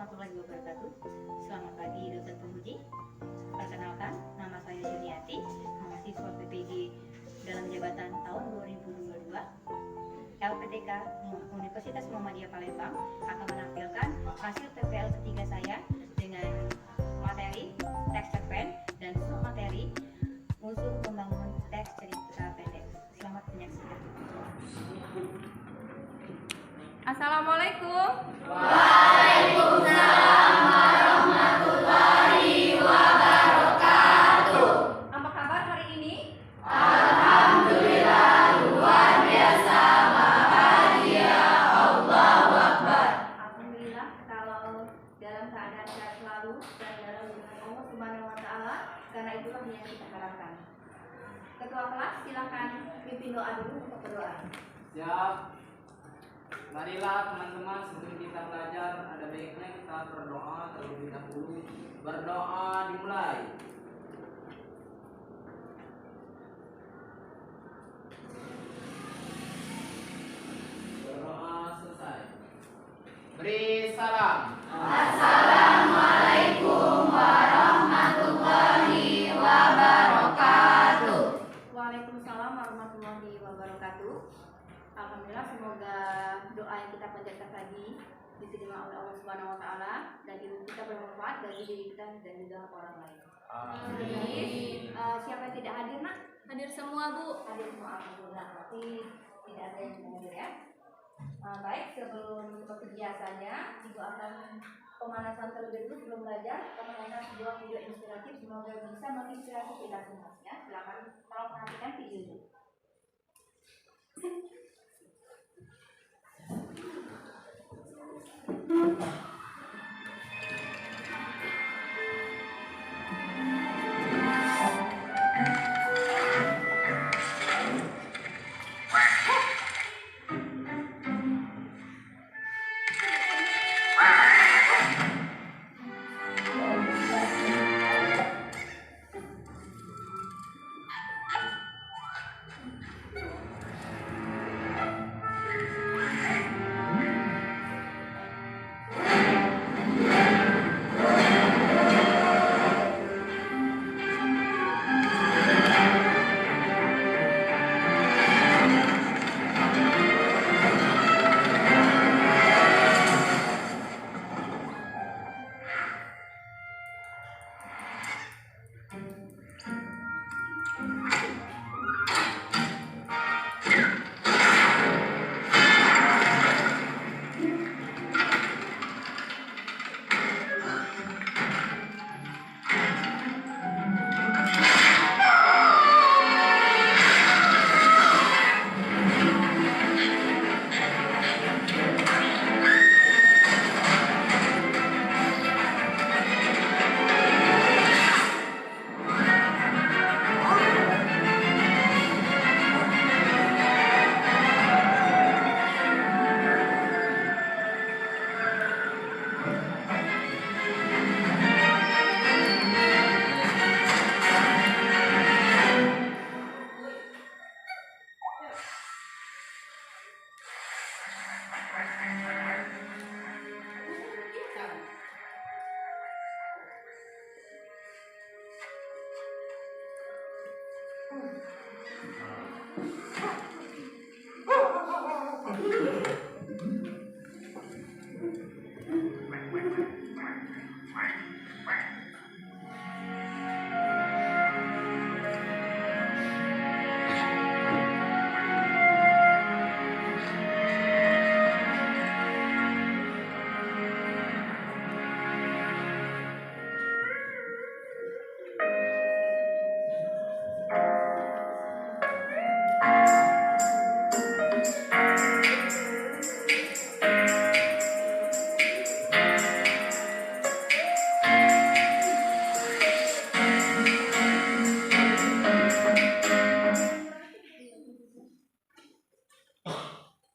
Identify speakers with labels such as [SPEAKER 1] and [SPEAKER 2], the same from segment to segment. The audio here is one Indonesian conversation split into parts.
[SPEAKER 1] warahmatullahi wabarakatuh. Selamat pagi dosen pemuji. Perkenalkan, nama saya Juniati, mahasiswa PPG dalam jabatan tahun 2022. LPTK Universitas Muhammadiyah Palembang akan menampilkan hasil TPL ketiga saya dengan materi teks cerpen dan submateri unsur membangun teks cerita pendek. Selamat menyaksikan.
[SPEAKER 2] Assalamualaikum.
[SPEAKER 3] Waalaikumsalam warahmatullahi wabarakatuh.
[SPEAKER 2] Apa kabar hari ini?
[SPEAKER 3] Alhamdulillah luar biasa bahagia. Allahu Akbar.
[SPEAKER 2] Alhamdulillah kalau dalam keadaan sehat selalu dan dalam lindungan Allah Subhanahu wa taala, karena itulah yang kita harapkan. Ketua kelas silakan pimpin doa dulu untuk berdoa.
[SPEAKER 4] Siap. Marilah teman-teman, sebelum kita belajar ada baiknya kita berdoa terlebih dahulu. Berdoa dimulai. Berdoa selesai. Beri salam.
[SPEAKER 3] Assalamualaikum warahmatullahi wabarakatuh.
[SPEAKER 2] Waalaikumsalam warahmatullahi wabarakatuh. Alhamdulillah, semoga doa yang kita panjatkan tadi diterima oleh Allah Subhanahu wa taala dan ilmu kita bermanfaat bagi diri kita dan juga orang lain.
[SPEAKER 4] Amin.
[SPEAKER 2] Siapa yang tidak hadir, Nak?
[SPEAKER 5] Hadir semua, Bu.
[SPEAKER 2] Hadir semua, alhamdulillah. Tapi tidak ada yang hadir ya. Baik, sebelum seperti biasanya, Ibu akan pemanasan terlebih dulu sebelum belajar. Kita menonton sebuah video inspiratif, semoga bisa menginspirasi kita semua. Ya, silakan tolong perhatikan video ini.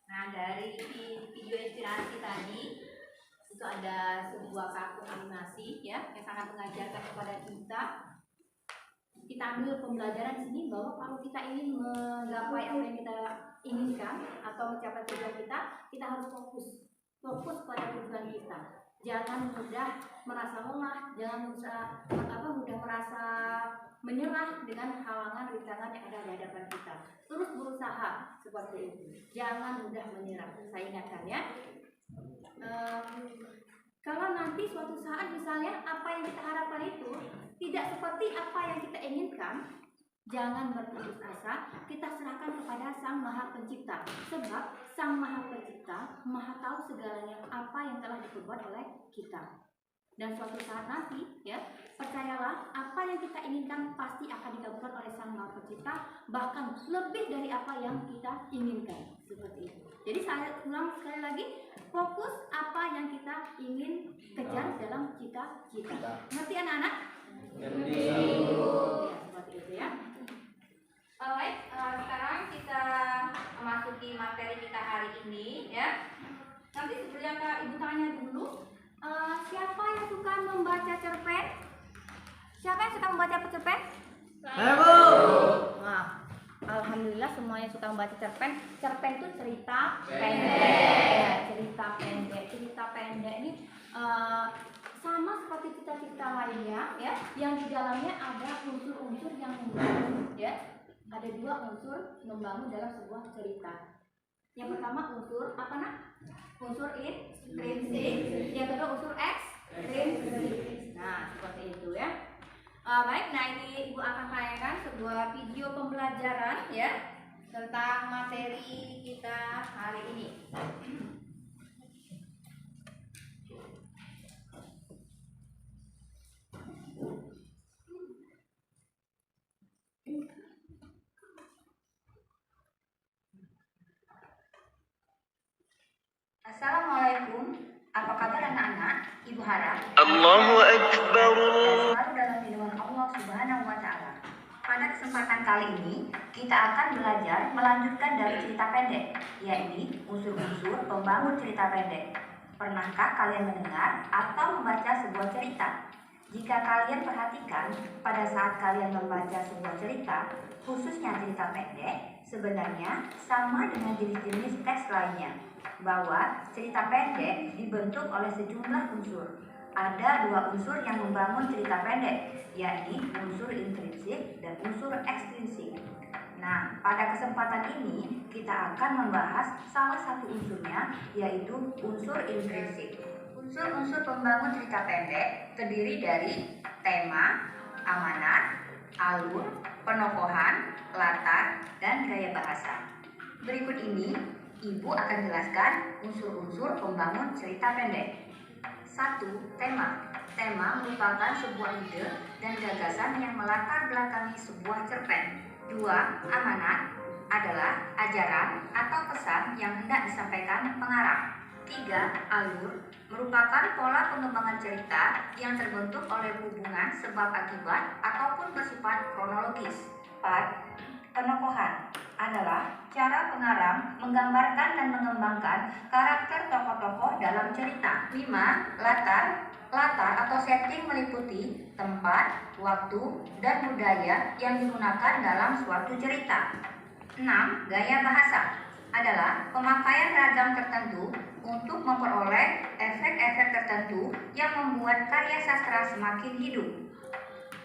[SPEAKER 2] Nah, dari video inspirasi tadi itu ada sebuah kartun animasi ya yang sangat mengajarkan kepada kita. Kita ambil pembelajaran di sini bahwa kalau kita ingin menggapai apa yang kita inginkan atau mencapai tujuan kita harus fokus pada tujuan kita. Jangan mudah merasa lemah, jangan mudah merasa menyerah dengan halangan rintangan yang ada di hadapan kita. Terus berusaha seperti itu. Jangan mudah menyerah. Saya ingatkan ya. Kalau nanti suatu saat misalnya apa yang kita harapkan itu tidak seperti apa yang kita inginkan, jangan berputus asa, kita serahkan kepada Sang Maha Pencipta. Sebab Sang Maha Pencipta Maha tahu segalanya apa yang telah diperbuat oleh kita. Dan suatu saat nanti, ya, percayalah, apa yang kita inginkan pasti akan dikabulkan oleh Sang Maha Pencipta, bahkan lebih dari apa yang kita inginkan. Seperti itu. Jadi saya ulang sekali lagi, fokus apa yang kita ingin kejar dalam cita-cita. Ngerti anak-anak?
[SPEAKER 4] Ngerti.
[SPEAKER 2] Ya, seperti itu ya. Baik, sekarang kita memasuki materi kita hari ini ya. Nanti sebelum Ibu tanya dulu, siapa yang suka membaca cerpen? Siapa yang suka membaca cerpen?
[SPEAKER 4] Saya Bu.
[SPEAKER 2] Nah, alhamdulillah semuanya suka membaca cerpen. Cerpen itu cerita
[SPEAKER 4] Pendek.
[SPEAKER 2] pendek. Cerita pendek. Cerita pendek ini sama seperti cerita-cerita lainnya ya, yang di dalamnya ada unsur-unsur yang membangun ya. Ada dua unsur membangun dalam sebuah cerita. Yang pertama unsur apa nak? Unsur intrinsik. Yang kedua unsur ekstrinsik. Nah seperti itu ya. Baik, nah ini Ibu akan tayangkan sebuah video pembelajaran ya tentang materi kita hari ini. Assalamualaikum, apa kabar anak-anak? Ibu harap
[SPEAKER 5] Allahu Akbar.
[SPEAKER 2] selalu dalam lindungan Allah Subhanahu wa Ta'ala. Pada kesempatan kali ini, kita akan belajar melanjutkan dari cerita pendek, yaitu unsur-unsur pembangun cerita pendek. Pernahkah kalian mendengar atau membaca sebuah cerita? Jika kalian perhatikan, pada saat kalian membaca sebuah cerita, khususnya cerita pendek, sebenarnya sama dengan jenis-jenis teks lainnya, bahwa cerita pendek dibentuk oleh sejumlah unsur. Ada dua unsur yang membangun cerita pendek, yakni unsur intrinsik dan unsur ekstrinsik. Nah, pada kesempatan ini kita akan membahas salah satu unsurnya, yaitu unsur intrinsik. Unsur-unsur pembangun cerita pendek terdiri dari tema, amanat, alur, penokohan, latar, dan gaya bahasa. Berikut ini Ibu akan jelaskan unsur-unsur pembangun cerita pendek. 1. Tema. Tema merupakan sebuah ide dan gagasan yang melatar belakangi sebuah cerpen. 2. Amanat adalah ajaran atau pesan yang hendak disampaikan pengarang. 3. Alur merupakan pola pengembangan cerita yang terbentuk oleh hubungan sebab akibat ataupun bersifat kronologis. 4. Penokohan adalah cara pengarang menggambarkan dan mengembangkan karakter tokoh-tokoh dalam cerita. 5. Latar atau setting meliputi tempat, waktu, dan budaya yang digunakan dalam suatu cerita. 6. Gaya bahasa adalah pemakaian ragam tertentu untuk memperoleh efek-efek tertentu yang membuat karya sastra semakin hidup.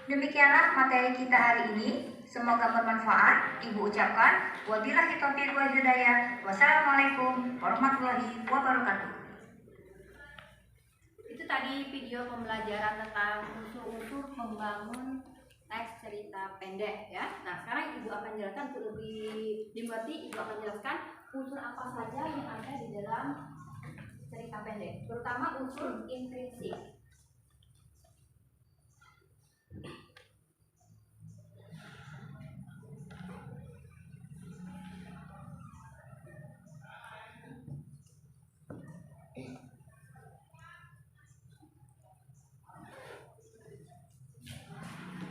[SPEAKER 2] Demikianlah materi kita hari ini. Semoga bermanfaat. Ibu ucapkan wabillahi taufiq wal hidayah. Wassalamualaikum warahmatullahi wabarakatuh. Itu tadi video pembelajaran tentang unsur-unsur membangun teks cerita pendek ya. Nah, sekarang Ibu akan jelaskan untuk lebih dimengerti. Ibu akan jelaskan unsur apa saja yang ada di dalam cerita pendek, terutama unsur intrinsik.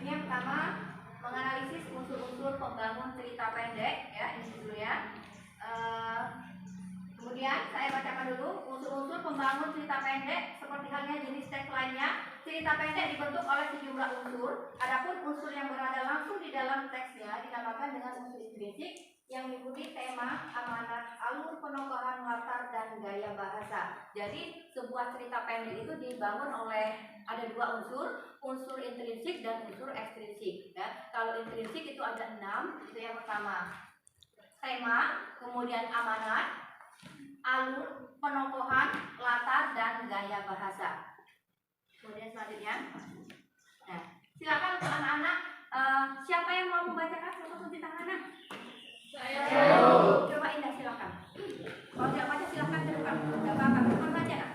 [SPEAKER 2] Ini yang pertama, menganalisis unsur-unsur pembangun cerita pendek ya, ini dulu ya. Kemudian saya bacakan dulu unsur-unsur pembangun cerita pendek seperti halnya jenis teks lainnya. Cerita pendek dibentuk oleh sejumlah unsur. Adapun unsur yang berada langsung di dalam teksnya dinamakan dengan unsur intrinsik yang meliputi tema, amanat, alur, penokohan, latar, dan dan gaya bahasa. Jadi sebuah cerita pendek itu dibangun oleh ada dua unsur intrinsik dan unsur ekstrinsik. Ya. Kalau intrinsik itu ada 6, itu yang pertama tema, kemudian amanat, alur, penokohan, latar, dan gaya bahasa. Kemudian selanjutnya, nah, silakan untuk anak-anak, siapa yang mau membacakan? Siapa kunci tangannya? Saya. Coba Indah silakan. Kalau tidak baca silakan ke depan. Tidak apa-apa. Kapan baca nak?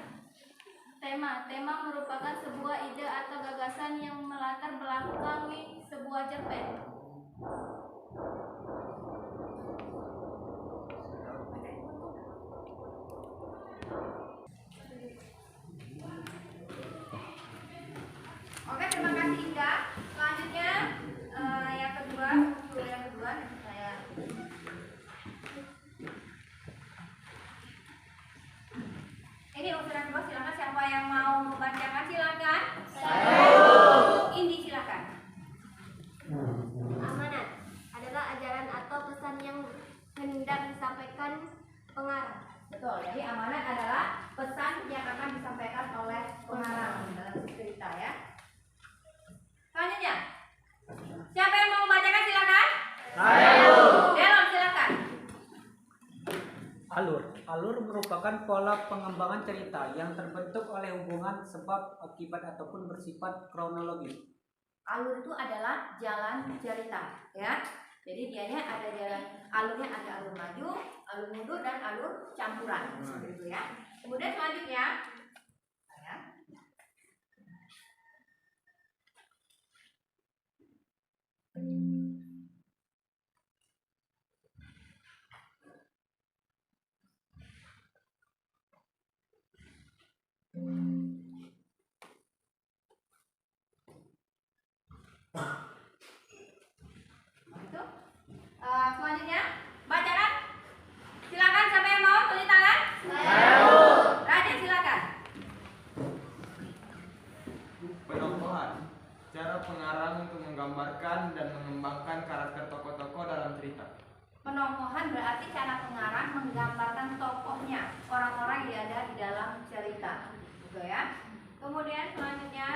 [SPEAKER 3] Tema merupakan sebuah ide atau gagasan yang melatar belakangi sebuah cerpen.
[SPEAKER 2] Oke, terima kasih Indah. Selanjutnya yang kedua, nanti saya. Ini unsur yang kedua, silakan siapa yang mau membacakan silakan. Indi silakan.
[SPEAKER 3] Amanat adalah ajaran atau pesan yang hendak disampaikan pengarang.
[SPEAKER 2] Betul. Jadi amanat adalah pesan yang akan disampaikan oleh pengarang dalam cerita ya. Selanjutnya, siapa yang mau membacakan silakan. Delon silakan.
[SPEAKER 6] Alur merupakan pola pengembangan cerita yang terbentuk oleh hubungan sebab akibat ataupun bersifat kronologis.
[SPEAKER 2] Alur itu adalah jalan cerita, ya. Jadi dianya ada jalan, alurnya ada alur maju, alur mundur, dan alur campuran, seperti itu ya. Kemudian selanjutnya, ya. Itu. Selanjutnya, bacakan. Silakan siapa yang mau tulis tangan? Raja silakan.
[SPEAKER 7] Penokohan, cara pengarang untuk menggambarkan dan mengembangkan karakter tokoh-tokoh dalam cerita.
[SPEAKER 2] Penokohan berarti cara pengarang menggambarkan tokohnya, orang-orang yang ada di dalam cerita, gitu ya. Kemudian selanjutnya,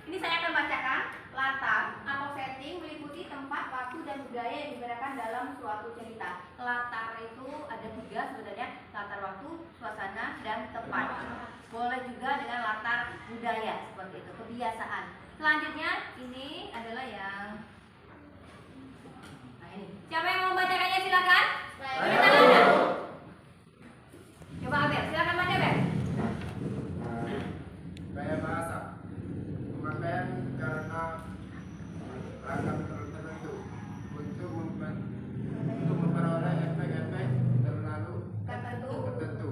[SPEAKER 2] ini saya akan bacakan. Latar atau setting meliputi tempat, waktu, dan budaya yang digunakan dalam suatu cerita. Latar itu ada 3 sebenarnya, latar waktu, suasana, dan tempat. Boleh juga dengan latar budaya seperti itu, kebiasaan. Selanjutnya ini adalah yang ini. Siapa yang mau membacakannya silakan. Coba Abel, silakan baca Abel.
[SPEAKER 7] Gaya bahasa, pemakaian karena ragam tertentu untuk memperoleh efek-efek tertentu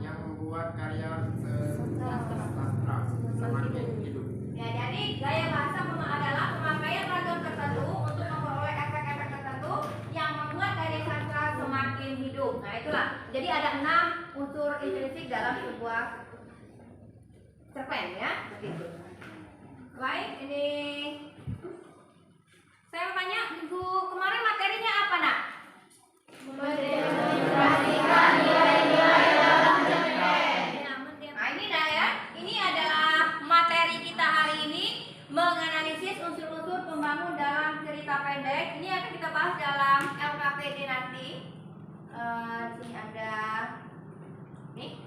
[SPEAKER 7] yang membuat karya sastra semakin hidup.
[SPEAKER 2] Ya, jadi gaya bahasa adalah pemakaian ragam tertentu untuk memperoleh efek-efek tertentu yang membuat karya sastra semakin hidup. Nah, itulah. Jadi ada 6 unsur intrinsik dalam sebuah cerpen ya, begitu. Baik, ini saya mau tanya, minggu kemarin materinya apa nak?
[SPEAKER 3] Memperhatikan nilai-nilai dalam cerpen.
[SPEAKER 2] Nah ini dah ya, ini adalah materi kita hari ini, menganalisis unsur-unsur pembangun dalam cerita pendek. Ini akan kita bahas dalam LKPD nanti. Sini ada, nih,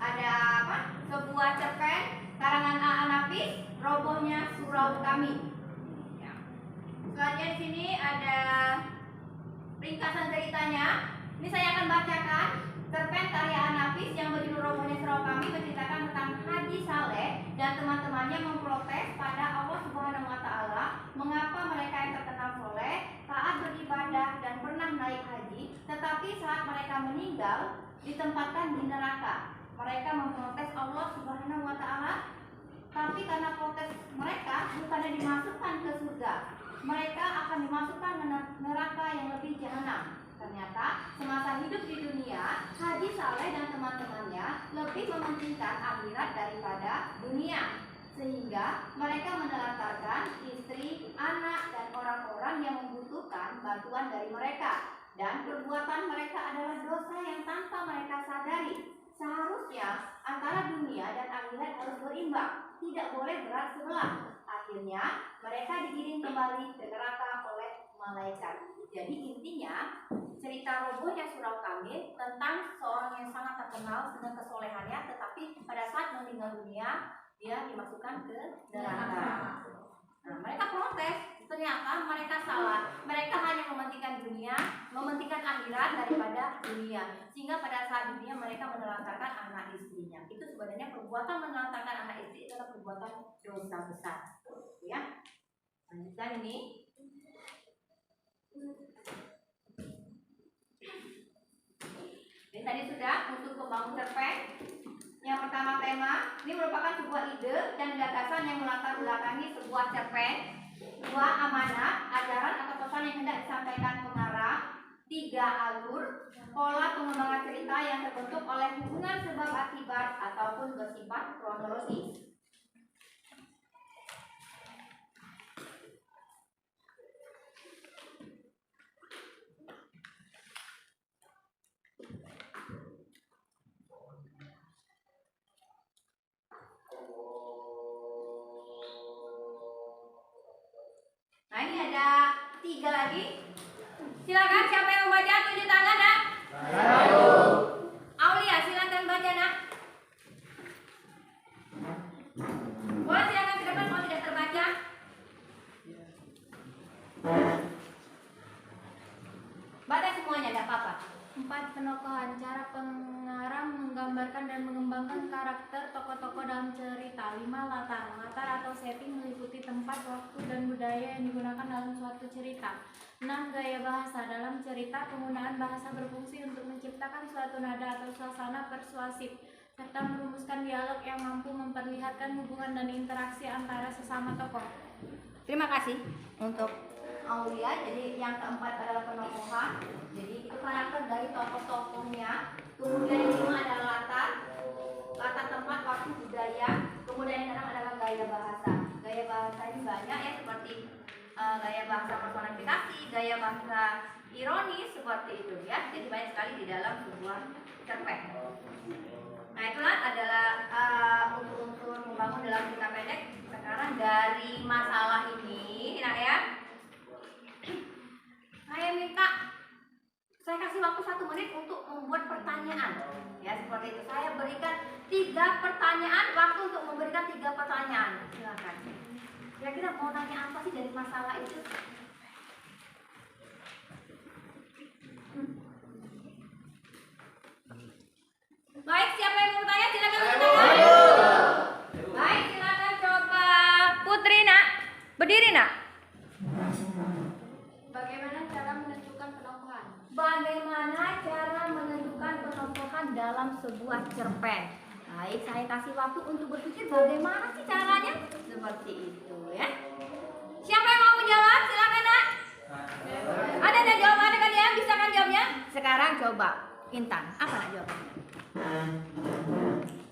[SPEAKER 2] ada apa? Sebuah cerpen karangan A. Nafis, Robohnya Surau Kami. Ya. Selanjutnya di sini ada ringkasan ceritanya. Ini saya akan bacakan cerpen karya Nafis yang berjudul Robohnya Surau Kami, menceritakan tentang Haji Saleh dan teman-temannya memprotes pada Allah Subhanahu wa Ta'ala mengapa mereka yang terkenal soleh taat beribadah dan pernah naik haji, tetapi saat mereka meninggal ditempatkan di neraka. Mereka memprotes Allah Subhanahu wa Ta'ala, tapi karena protes mereka bukannya dimasukkan ke surga, mereka akan dimasukkan ke neraka yang lebih jahanam. Ternyata semasa hidup di dunia, Haji Saleh dan teman-temannya lebih mementingkan akhirat daripada dunia, sehingga mereka menelantarkan istri, anak, dan orang-orang orang yang membutuhkan bantuan dari mereka, dan perbuatan mereka adalah dosa yang tanpa mereka sadari. Seharusnya antara dunia dan akhirat harus berimbang, tidak boleh berat sebelah. Akhirnya mereka digiring kembali ke neraka oleh malaikat. Jadi intinya cerita robohnya Surau Kamil tentang seorang yang sangat terkenal dengan kesolehannya, tetapi pada saat meninggal dunia dia dimasukkan ke neraka. Nah, mereka protes, ternyata mereka salah. Mereka hanya mementingkan dunia, mementingkan akhirat daripada dunia. Sehingga pada saat dunia mereka menelantarkan anak istrinya. Itu sebenarnya perbuatan menelantarkan anak istri adalah perbuatan dosa besar. Ya. Lanjutkan ini. Ini tadi sudah untuk membangun cerpen. Yang pertama tema, ini merupakan sebuah ide dan gagasan yang melatar belakangi sebuah cerpen. 2. Amanah, ajaran atau pesan yang hendak disampaikan pengarang. 3. Alur, pola pengembangan cerita yang terbentuk oleh hubungan sebab akibat ataupun bersifat kronologis. Nah, ini ada 3 lagi. Silakan siapa yang membaca, tunjuk tangan, Nak. Aulia, silakan baca, Nak. Boleh silakan ke depan kalau tidak terbaca. Baca semuanya, tidak apa-apa.
[SPEAKER 3] 4. Penokohan. Cara pengarang menggambarkan dan mengembangkan karakter tokoh-tokoh dalam cerita. 5. Latar. Latar atau setting meliputi tempat, waktu, dan budaya yang digunakan dalam suatu cerita. 6. Gaya bahasa. Dalam cerita, penggunaan bahasa berfungsi untuk menciptakan suatu nada atau suasana persuasif, serta merumuskan dialog yang mampu memperlihatkan hubungan dan interaksi antara sesama tokoh.
[SPEAKER 2] Terima kasih untuk Aulia. Jadi yang keempat adalah penokohan. Jadi itu karakter dari tokoh-tokohnya. Kemudian yang kelima adalah latar tempat, waktu, budaya. Kemudian yang keenam adalah gaya bahasa. Gaya bahasa ini banyak ya, seperti gaya bahasa personifikasi, gaya bahasa ironis, seperti itu ya. Jadi banyak sekali di dalam sebuah cerpen. Nah, itulah adalah unsur-unsur membangun dalam cerita pendek. Sekarang dari masalah ini, nah ya, saya minta, saya kasih waktu 1 menit untuk membuat pertanyaan. Ya, seperti itu. Saya berikan 3 pertanyaan, waktu untuk memberikan 3 pertanyaan. Silakan. Kira-kira mau nanya apa sih dari masalah itu? Baik, siapa yang mau bertanya? Silakan bertanya. Baik, silakan coba. Putri, Nak. Berdiri, Nak.
[SPEAKER 3] Bagaimana cara menentukan penokohan?
[SPEAKER 2] Bagaimana cara menentukan penokohan dalam sebuah cerpen? Baik, saya kasih waktu untuk berpikir bagaimana sih caranya? Seperti itu ya. Siapa yang mau menjawab? Silakan, Nak. Ada yang jawabannya kan ya? Bisa kan jawabnya? Sekarang coba. Intan, apa nak jawabannya?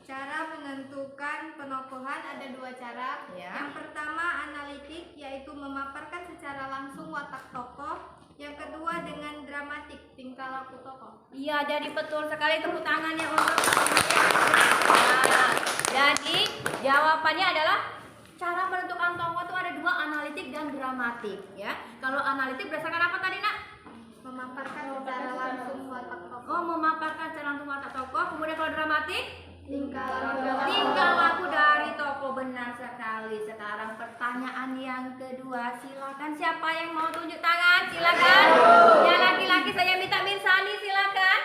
[SPEAKER 3] Cara menentukan penokohan ada 2 cara.
[SPEAKER 2] Ya.
[SPEAKER 3] Yang pertama analitik, yaitu memaparkan secara langsung watak tokoh. Yang kedua dengan dramatik, tingkah laku tokoh.
[SPEAKER 2] Iya, jadi betul sekali, tepuk tangannya untuk nah, jadi jawabannya adalah cara menentukan tokoh itu ada 2, analitik dan dramatik ya. Kalau analitik berdasarkan apa tadi, Nak?
[SPEAKER 3] Memaparkan secara langsung watak tokoh.
[SPEAKER 2] Oh, memaparkan secara langsung watak tokoh. Kemudian kalau dramatik,
[SPEAKER 3] Tingkah laku.
[SPEAKER 2] tingkah laku dari tokoh. Benar sekali. Sekarang pertanyaan yang kedua, silakan siapa yang mau tunjuk tangan? Silakan. Yang laki-laki saya minta Mirsani, silakan.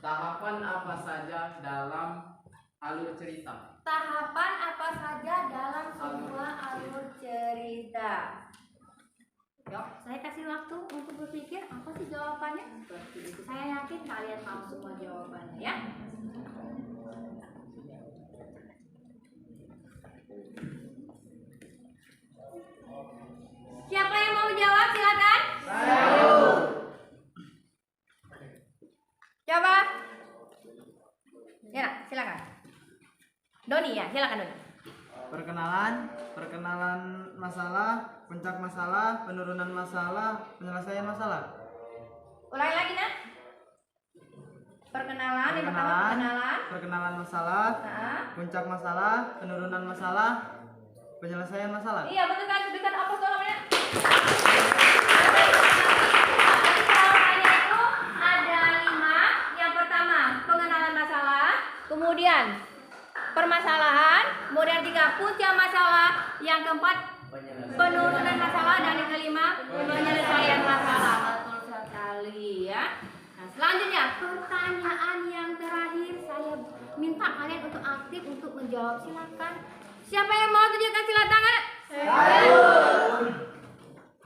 [SPEAKER 4] Tahapan apa saja dalam alur cerita?
[SPEAKER 2] Tahapan apa saja dalam sebuah alur cerita? Yuk, saya kasih waktu untuk berpikir apa sih jawabannya. Seperti itu. Saya yakin kalian tahu semua jawabannya ya. Siapa yang mau jawab? Silakan. Coba. Ya, silakan. Doni ya, silakan Doni.
[SPEAKER 7] Perkenalan
[SPEAKER 8] masalah, puncak masalah, penurunan masalah, penyelesaian masalah.
[SPEAKER 2] Ulangi lagi nak. Perkenalan, yang pertama perkenalan.
[SPEAKER 8] Perkenalan masalah,
[SPEAKER 2] Nah.
[SPEAKER 8] puncak masalah, penurunan masalah, penyelesaian masalah.
[SPEAKER 2] Iya betul kan, berikan apa namanya? Jadi jawabannya itu ada 5. Yang pertama pengenalan masalah, kemudian permasalahan, kemudian 3 puncak masalah, yang keempat penurunan masalah, dan yang kelima penyelesaian masalah. Betul sekali ya. Nah, selanjutnya pertanyaan yang terakhir, saya minta kalian untuk aktif untuk menjawab. Silakan. Siapa yang mau tunjukkan sila tangan?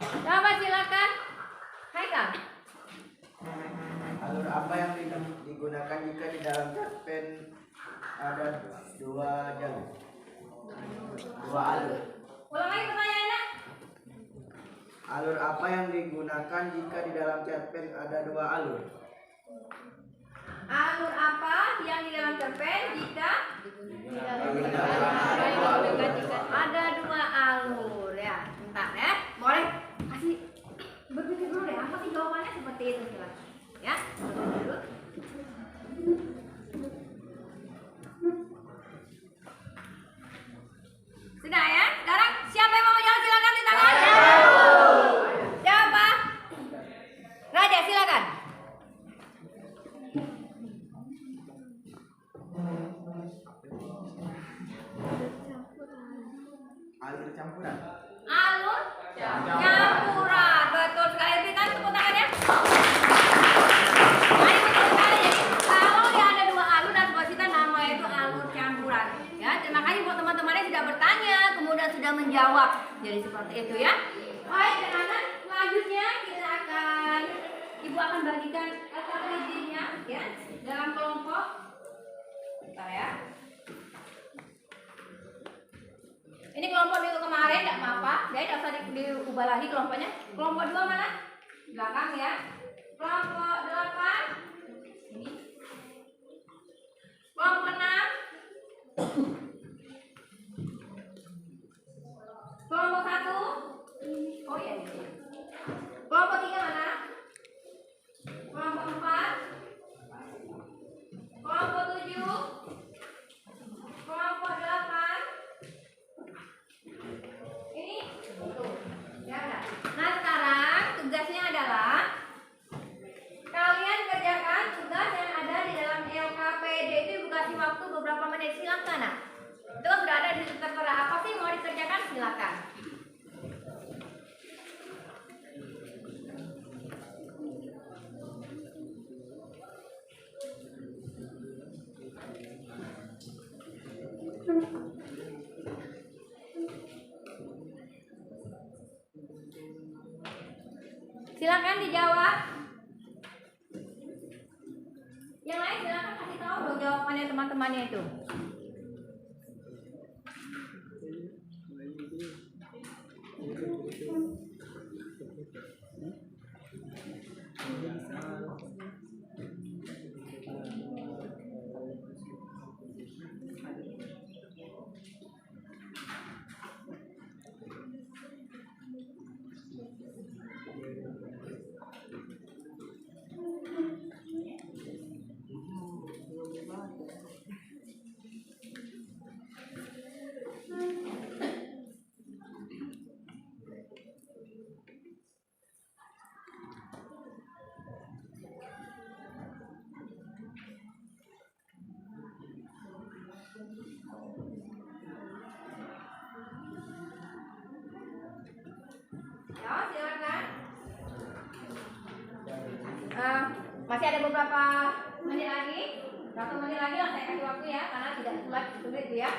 [SPEAKER 2] Coba silakan. Haikal.
[SPEAKER 9] Alur apa yang digunakan jika di dalam cerpen ada 2 jalur? 2 alur.
[SPEAKER 2] Ulang lagi pertanyaannya.
[SPEAKER 9] Alur apa yang digunakan jika di dalam cerpen ada 2 alur?
[SPEAKER 2] Alur apa yang di dalam cerpen jika ada 2 alur ya? Bentar ya. Boleh kasih berpikir dulu ya. Apa sih jawabannya seperti itu silakan. Ya. Berpikir dulu. Sudah ya. Sekarang siapa yang mau menjawab silakan di tangan. Siapa? Raja silakan.
[SPEAKER 9] Alur campuran.
[SPEAKER 2] Alur campuran. Betul sekali. Berikan tepuk tangannya. Baik, betul sekali. Jadi kalau dia ada 2 alur dan buat kita namanya itu alur campuran. Ya, terima kasih buat teman-teman yang sudah bertanya, kemudian sudah menjawab. Jadi seperti itu ya. Baik, anak-anak, selanjutnya kita akan Ibu akan bagikan strateginya ya dalam kelompok. Bentar ya. Ini kelompok minggu kemarin, tidak apa-apa. Jadi tidak usah diubah lagi kelompoknya. Kelompok 2 mana? Belakang ya. Kelompok 8. Ini. Kelompok 6. Kelompok 1. Oh iya. Kelompok 3 mana? Kelompok 4. Kelompok 7. Kelompok 8. Ini tuh. Ya enggak? Nah, sekarang tugasnya adalah kalian kerjakan tugas yang ada di dalam LKPD itu. Ibu kasih waktu beberapa menit. Silakan nak. Itu sudah ada di tertera. Apa sih mau dikerjakan? Silakan. Silakan dijawab. Yang lain silakan kasih tahu dong jawabannya teman-temannya itu. Ya, silakan. Masih ada beberapa menit lagi. 1 menit lagi lah saya kasih waktu ya, karena tidak sulit itu ya.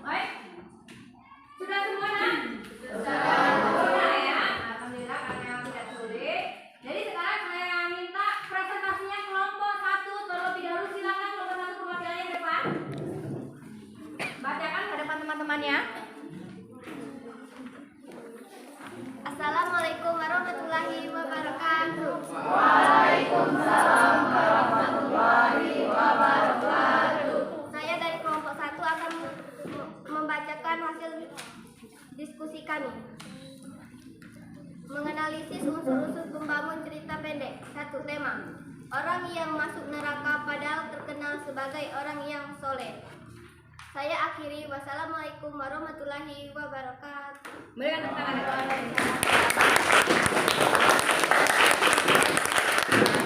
[SPEAKER 2] Baik. Sudah semua nak? Sudah ya. Alhamdulillah karena tidak sulit. Jadi sekarang saya minta
[SPEAKER 3] jawabannya.
[SPEAKER 10] Assalamualaikum warahmatullahi wabarakatuh.
[SPEAKER 3] Waalaikumsalam warahmatullahi wabarakatuh.
[SPEAKER 10] Saya dari kelompok 1 akan membacakan hasil diskusi kami. Menganalisis unsur-unsur pembangun cerita pendek. 1. Tema. Orang yang masuk neraka padahal terkenal sebagai orang yang soleh. Saya akhiri. Wassalamualaikum warahmatullahi wabarakatuh.
[SPEAKER 2] Berikan tepuk tangan.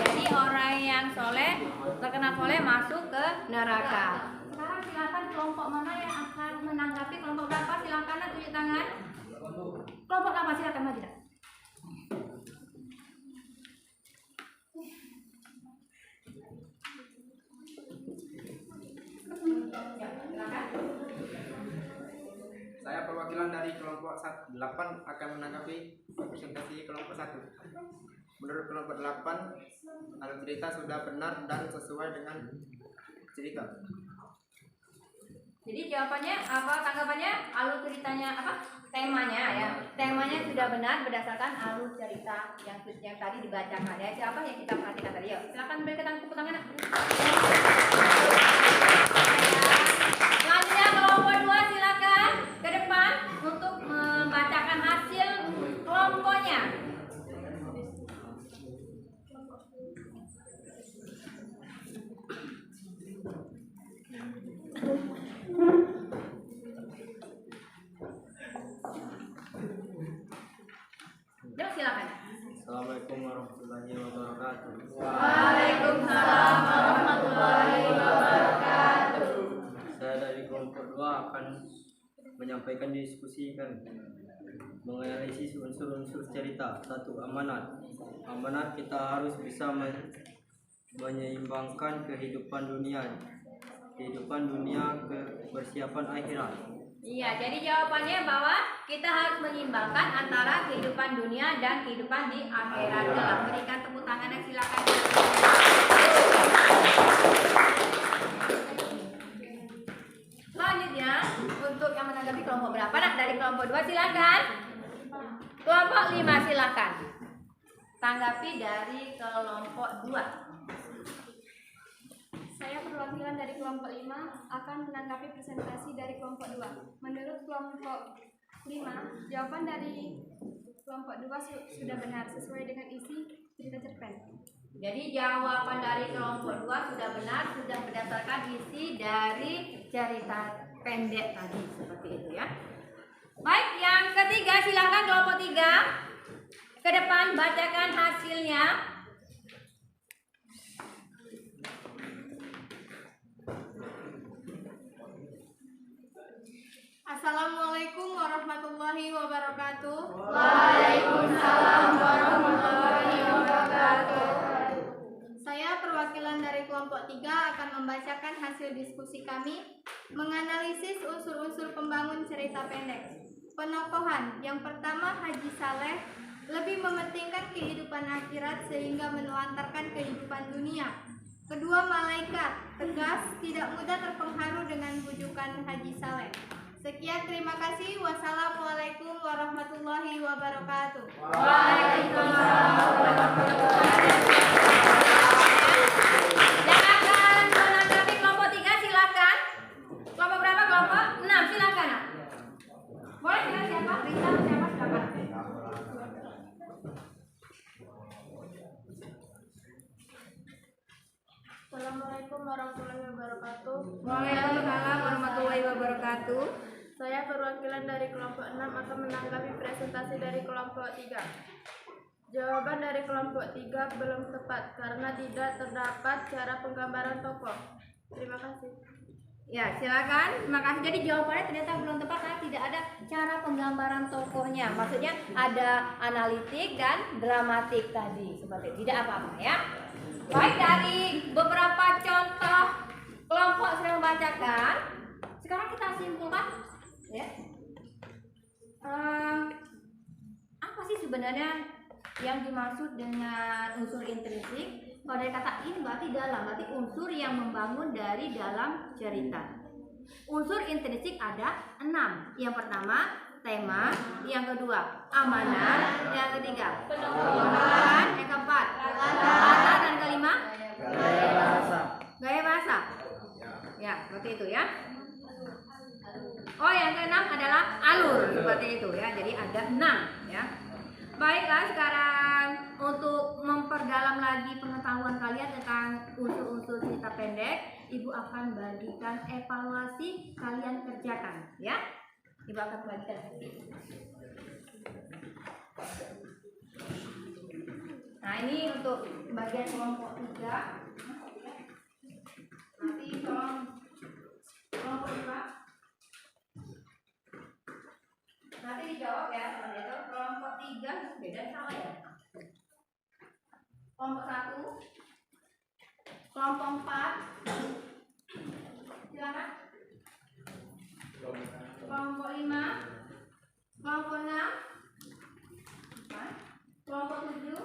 [SPEAKER 2] Jadi orang yang soleh, terkenal soleh masuk ke neraka.
[SPEAKER 3] Sekarang silakan kelompok mana yang akan menanggapi. Kelompok berapa? Silakan tunjuk tangan. Kelompok apa? Silakan maju.
[SPEAKER 7] Saya perwakilan dari kelompok 8 akan menanggapi presentasi kelompok 1. Menurut kelompok 8, alur cerita sudah benar dan sesuai dengan cerita.
[SPEAKER 2] Jadi jawabannya apa? Tanggapannya alur ceritanya apa? Temanya ya. Temanya sudah benar berdasarkan alur cerita yang tadi dibacakan ya. Siapa yang kita perhatikan tadi? Yuk, silakan berikan tepuk tangan. Selanjutnya kelompok 2 silakan ke depan untuk membacakan hasil kelompoknya. Yuk silakan.
[SPEAKER 9] Assalamualaikum warahmatullahi wabarakatuh.
[SPEAKER 3] Waalaikumsalam warahmatullahi wabarakatuh.
[SPEAKER 9] Saya dari kelompok 2 akan menyampaikan diskusi kan menganalisis unsur-unsur cerita. 1. Amanat. Amanat kita harus bisa menyeimbangkan kehidupan dunia ke persiapan akhirat.
[SPEAKER 2] Iya, jadi jawabannya bahwa kita harus menyimbangkan antara kehidupan dunia dan kehidupan di akhirat kelak. Berikan tepuk tangan yang silakan. Selanjutnya untuk yang menanggapi kelompok berapa? Nah, dari kelompok 2 silakan. Kelompok 5 silakan. Tanggapi dari kelompok 2.
[SPEAKER 3] Saya perwakilan dari kelompok 5 akan menanggapi presentasi dari kelompok 2. Menurut kelompok 5, jawaban dari kelompok 2 sudah benar sesuai dengan isi cerita cerpen.
[SPEAKER 2] Jadi jawaban dari kelompok 2 sudah benar, sudah berdasarkan isi dari cerita pendek tadi seperti itu ya. Baik, yang ketiga silakan kelompok 3 ke depan bacakan hasilnya.
[SPEAKER 3] Assalamualaikum warahmatullahi wabarakatuh.
[SPEAKER 10] Waalaikumsalam warahmatullahi wabarakatuh.
[SPEAKER 3] Saya perwakilan dari kelompok 3 akan membacakan hasil diskusi kami menganalisis unsur-unsur pembangun cerita pendek. Penokohan. Yang pertama, Haji Saleh lebih mementingkan kehidupan akhirat sehingga menuantarkan kehidupan dunia. Kedua, malaikat tegas, tidak mudah terpengaruh dengan bujukan Haji Saleh. Sekian, terima kasih. Wassalamualaikum warahmatullahi wabarakatuh.
[SPEAKER 10] Waalaikumsalam warahmatullahi wabarakatuh.
[SPEAKER 2] Yang akan menanggapi kelompok 3 silakan. Kelompok berapa? Kelompok 6 silakan. Boleh silakan siapa? Rita siapa? Silakan.
[SPEAKER 3] Assalamualaikum warahmatullahi wabarakatuh.
[SPEAKER 2] Waalaikumsalam warahmatullahi wabarakatuh.
[SPEAKER 3] Saya perwakilan dari kelompok 6 akan menanggapi presentasi dari kelompok 3. Jawaban dari kelompok 3 belum tepat karena tidak terdapat cara penggambaran tokoh. Terima kasih.
[SPEAKER 2] Ya, silakan. Terima kasih. Jadi jawabannya ternyata belum tepat karena tidak ada cara penggambaran tokohnya. Maksudnya ada analitik dan dramatik tadi. Seperti itu. Tidak apa-apa ya. Baik, dari beberapa contoh kelompok sudah membacakan. Sekarang kita simpulkan ya. Apa sih sebenarnya yang dimaksud dengan unsur intrinsik? Kalau dari kata in berarti dalam, berarti unsur yang membangun dari dalam cerita. Unsur intrinsik ada 6. Yang pertama tema, yang kedua amanat, yang ketiga pedoman, yang keempat kata, dan kelima gaya bahasa. Ya, seperti itu ya. Oh, yang keenam adalah alur, seperti itu ya. Jadi ada 6 ya. Baiklah, sekarang untuk memperdalam lagi pengetahuan kalian tentang unsur-unsur cerita pendek, Ibu akan bagikan evaluasi kalian kerjakan ya. Ibu akan bagikan. Nah, ini untuk bagian kelompok 3. Nanti tolong kelompok 2. Nanti dijawab ya, seperti itu. Kelompok 3 beda sama ya. Kelompok 1, kelompok 4, silakan. Kelompok 5, kelompok 6, kelompok 7,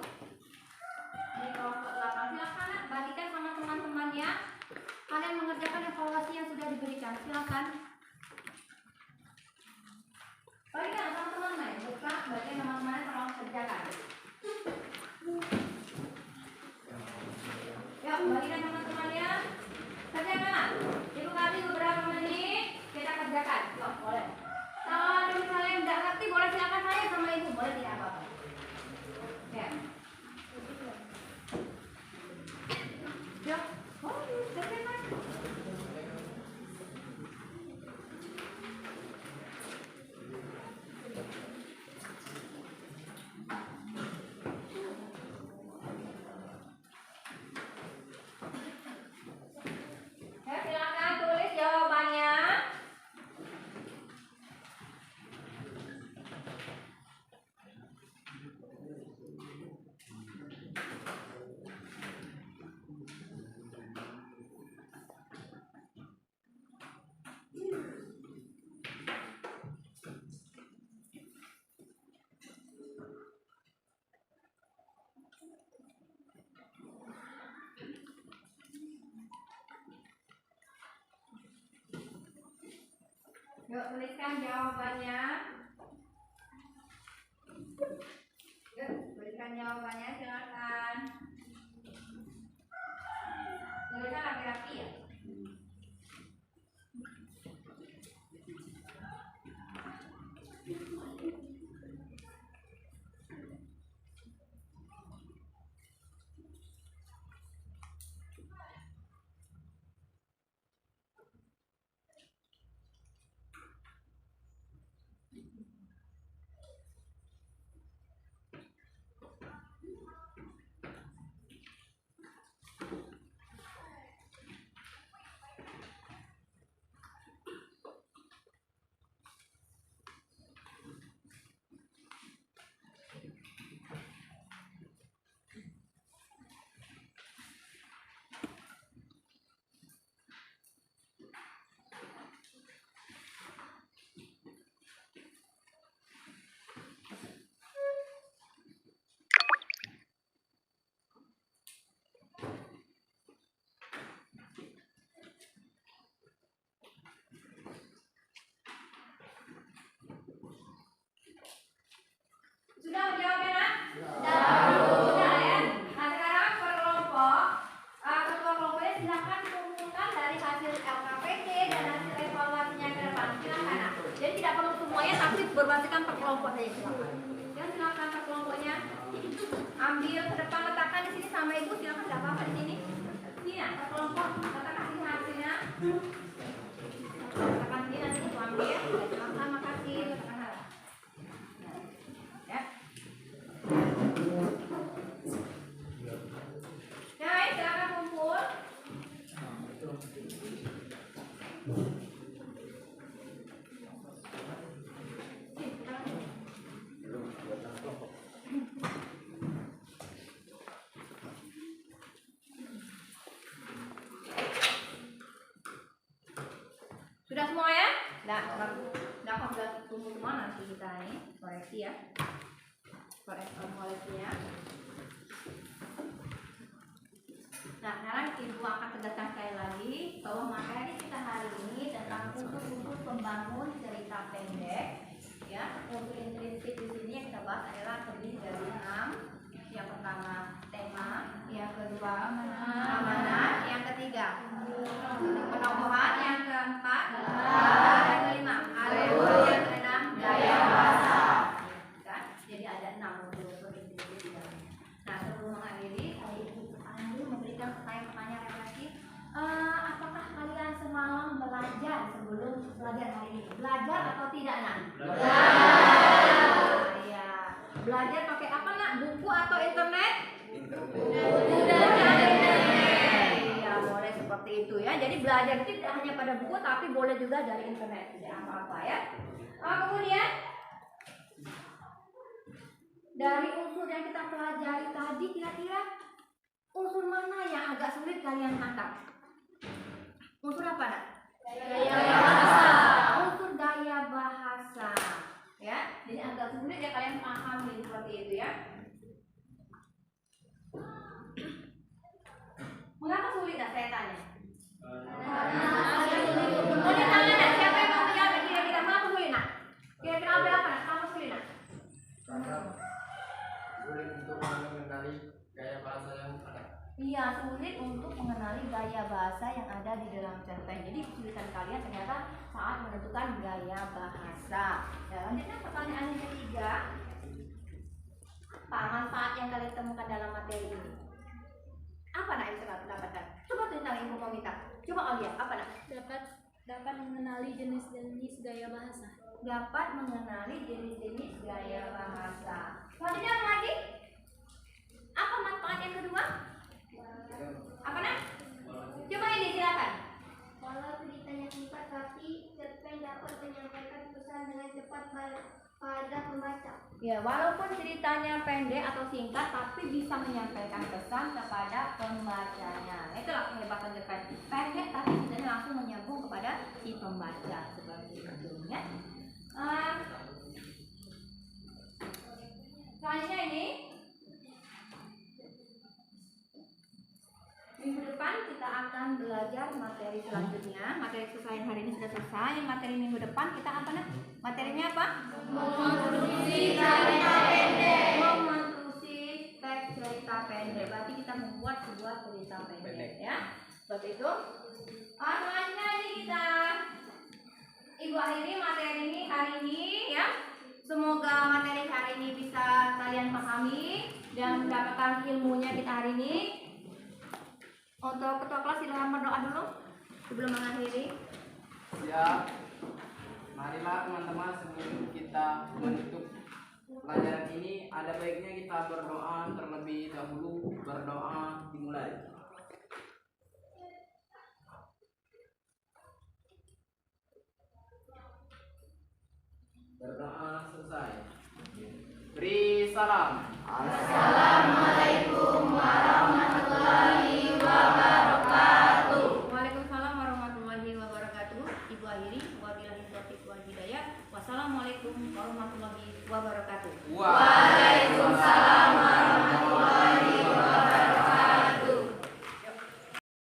[SPEAKER 2] ini kelompok 8. Silakan bagikan sama teman-temannya. Kalian mengerjakan evaluasi yang sudah diberikan. Silakan. Bagikan teman-teman, buka bagian teman-teman yang tolong kerjakan. Yuk, bagikan teman-temannya. Kerjakan. Ibu kasih beberapa menit, kita kerjakan. Yuk, boleh. Kalau ada misalnya yang tidak ngerti, boleh silakan tanya sama ibu. Boleh tidak apa-apa. Ya. Yuk, oh, kerjakan. Ya, silakan tulis jawabannya. Yuk, tuliskan jawabannya. Yuk, tuliskan jawabannya, silakan. Tuliskan rapi-rapi ya. Sudah menjawabnya, Nak? Sudah ya. Nah, sekarang per kelompok, ketua kelompoknya silakan kumpulkan dari hasil LKPD dan hasil evaluasinya ke depan. Silakan, Nak. Jadi tidak perlu semuanya, tapi berbasiskan per kelompok saja silakan. Ya, silakan per kelompoknya. Ambil ke depan, letakkan di sini sama ibu. Silakan, nggak apa-apa di sini. Ini ya, per kelompok, letakkan sini hasilnya. Letakkan sini nanti ibu ambil. Ya, silakan, makasih. Letakkan hasil. Ya. Guys, silakan kumpul. Sudah semua ya? Nah, kalau sudah kumpul semua nanti kita ini koreksi ya. Koleksinya. Nah, sekarang ibu akan tegaskan sekali lagi bahwa materi kita hari ini tentang membangun cerita pendek. Ya, unsur intrinsik di sini yang kita bahas adalah terdiri dari 6. Yang pertama tema, yang kedua amanat, yang ketiga penokohan, yang keempat yang kelima alur, yang keenam gaya bahasa. Kan? Jadi ada 6 unsur intrinsik di dalamnya. Nah, sebelum mengakhiri, saya ingin memberikan pertanyaan-pertanyaan refleksi. Apakah kalian semalam belajar sebelum belajar hari ini? Belajar atau tidak, Nak? Belajar. Ya. Belajar pakai apa, Nak? Buku atau internet? Ya, boleh seperti itu ya. Jadi belajar itu tidak hanya pada buku, tapi boleh juga dari internet. Tidak apa-apa ya. Kemudian dari unsur yang kita pelajari tadi, kira-kira unsur mana yang agak sulit kalian tangkap? Unsur apa, Nak? Gaya bahasa. Unsur gaya bahasa. Ya, jadi agak sulit ya kalian pahami seperti itu ya. Mengapa sulit, Nak? Saya tanya. Boleh tanya, Nak? Siapa yang mau menjawab kira-kira mengapa sulit, Nak? Kira-kira apa, Nak? Kenapa sulit, Nak?
[SPEAKER 7] Karena sulit untuk mengenali gaya bahasa yang ada.
[SPEAKER 2] Iya, sulit untuk mengenali gaya bahasa yang ada di dalam cerpen. Jadi kesulitan kalian ternyata saat menentukan gaya bahasa. Ya, lanjutnya pertanyaan yang ketiga. Apa manfaat yang kalian temukan dalam materi ini? Apa, Nak, yang bisa dapatkan? Coba tentang Ibu mau minta. Coba kau lihat, apa, Nak?
[SPEAKER 3] Dapat mengenali jenis-jenis gaya bahasa.
[SPEAKER 2] Dapat mengenali jenis-jenis gaya bahasa. Selanjutnya apa lagi? Apa manfaat yang kedua? Apa, Nak? Coba ini silakan.
[SPEAKER 10] Walau ceritanya singkat, tapi cerpen dapat menyampaikan pesan dengan cepat pada pembaca.
[SPEAKER 2] Ya, walaupun ceritanya pendek atau singkat, tapi bisa menyampaikan pesan kepada pembacanya. Itulah kehebatan cerpen. Pendek tapi sebenarnya langsung menyambung kepada si pembaca seperti itu ya. Selanjutnya ini minggu depan kita akan belajar materi selanjutnya. Materi selesai hari ini sudah selesai. Materi minggu depan kita apa, Nak? Materinya apa? Memontrusi cerita pendek. Memontrusi teks cerita pendek. Berarti kita membuat sebuah cerita pendek ya. Seperti itu. Selanjutnya ini kita Ibu akhiri materi ini hari ini ya. Semoga materi hari ini bisa kalian pahami dan mendapatkan ilmunya kita hari ini. Untuk ketua kelas silahkan berdoa dulu sebelum mengakhiri.
[SPEAKER 4] Siap. Marilah teman-teman, sebelum kita menutup pelajaran ini, ada baiknya kita berdoa terlebih dahulu. Berdoa dimulai. Berdoa selesai. Beri salam.
[SPEAKER 10] Assalamualaikum warahmatullahi wabarakatuh.
[SPEAKER 2] Waalaikumsalam warahmatullahi wabarakatuh. Ibu akhiri, wabillahi taufiq wal hidayah. Wassalamualaikum warahmatullahi wabarakatuh.
[SPEAKER 4] Waalaikumsalam